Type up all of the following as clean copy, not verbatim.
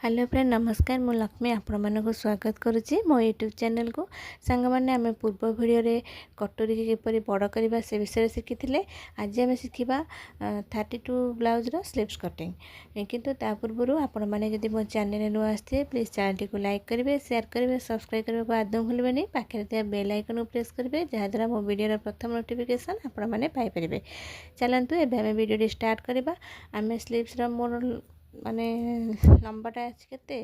Hello friend नमस्कार मु लक्ष्मी आपण को स्वागत करुच्ची मो यूट्यूब चैनल को सांग मैंने आम पूर्व वीडियो रे कटोरी के किपरि बड़ करवा से विषय शिखी आज आम शिखा 32 ब्लाउज रो स्लीव्स कटिंग किंतु ता पूर्व आपण मैंने जब मो चैनल नुआ आसते प्लीज चैनल को लाइक करेंगे शेयर करेंगे सब्सक्राइब करने को आदम भूलें पाखे बेल आइकन को प्रेस करेंगे जहाँद्वारा मो वीडियो प्रथम नोटिफिकेशन आपण मैंने पाइपर। चलतु एवं वीडियो स्टार्ट करवा आम स्लीव्स मोर माने लंबाटा अच्छे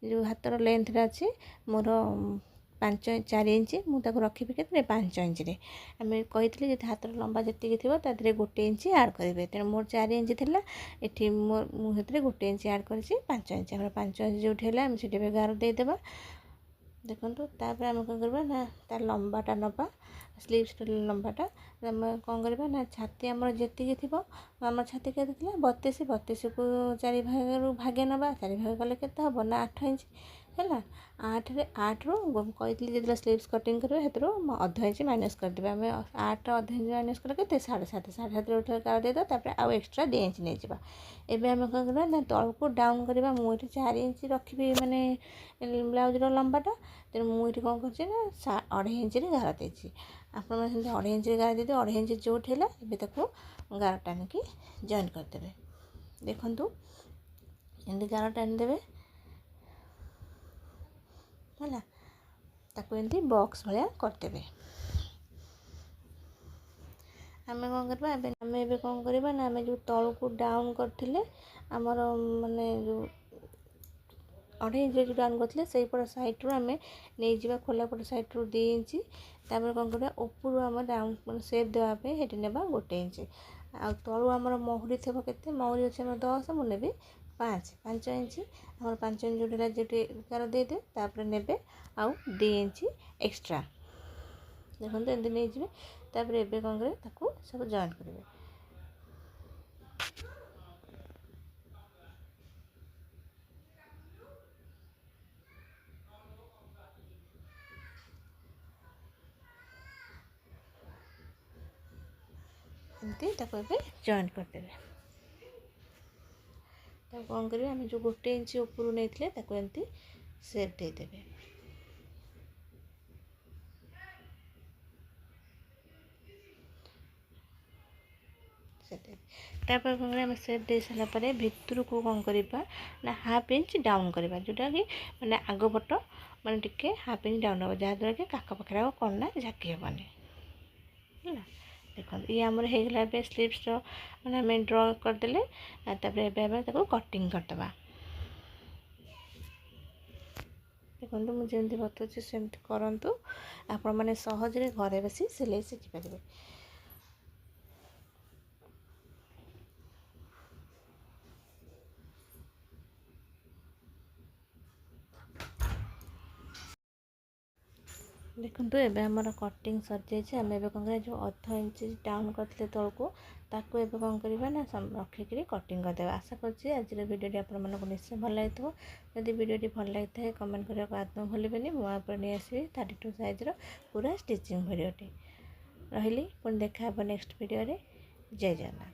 जो हाथर लेंथ अच्छी मोर 4 इंच मुझे रखी के 5 इंच रे आम कही जो हाथर लंबा जी थी तादे 1 इंच आड करेंगे तेणु मोर 4 इंच थी ये मुझे 1 इंच आड कर 5 इंच 5 इंच जो है गार देदेबा देखो तापर आम कौन करवा ना तार लंबाटा नवा स्लीव्स लंबाटा आम कौन करवा ना छाती आम जी थी आम छाती के 32 को 4 भाग भागे नवा 4 भाग कले के हम ना 8 इंच है 8 रु कही जो स्लीव्स कटिंग करेंगे से अध इंच माइनस करदे आम 8 अध इंच माइनस कले के 7.5 उठे गार देदेबा आउ एक्सट्रा 2 इंच नहीं जावा। एवं आम कौन करवा ना तल को डाउन करवा मुझे 4 इंच रखी माने ब्लाउज लंबाटा तेणु मुझे कौन कर 2.5 इंच गार देती आपण 2.5 इंच गार दे 2.5 इंच जो है ताको गार टाणिकी जॉइन करदे देखु एमती गार टाणी देवे है ताको एमती बॉक्स भाया करदे। आम कौन करवा आम ए कौन करवा ना आम जो तल को डाउन करते आमर माने जो 2.5 इंच जो डाउन करते से पट सैड्रु आम नहीं जावा खोला पट सैड्रु 2 इंच तापर कौन करवा ऊपर आम डाउन सेप देवाई ये नेबा 1 इंच आ तलू आम महुरी थे के महुरी अच्छे 10 मुझे 5 इंच आम 5 इंच जो गार देदे तापर ने आउ 2 इंच एक्सट्रा देखो एमती नहीं जाए तापर एबे कौन करेंगे ताको सब जॉइन करेंगे। एमती ताको एबे जॉइन करदेवे ताको कौन करेंगे आम जो 1 इंच ऊपर नहीं ताको एमती सेप देदेवे तापर कौन करें सेप दे सारापर भितर को कौन करवा ना हाफ इंच डाउन करवा जोटा कि मैंने आग पट मैंने टिके हाफ इंच डाउन हम जहाँद्वारा कि काक पाखे आ कना झाँकी हेनी है देखो ये आमर होगा स्लीव्स मैंने आम ड्र करदे तापर कटिंग करदे देखो मुझे बताऊँ सेमती करूँ आपण मैंने सहजरे घरे बसी सिलाई शिखिपारे। देखो एबे हमर कटिंग सर जाइए आम एबे कौन जो अध इंच डाउन करते तल को ताको एबे कौन करवा ना रखिक कटिंग करदे। आशा करछि आज वीडियो आपको निश्चय भल लगी जदि वीडियो भल लगी है कमेंट करने को आदम भूलें मुझे नहीं आसबि 32 साइज पूरा स्टिचिंग भिडियोटी रही पुणी देखा नेक्स्ट वीडियो रे। जय जगन्नाथ।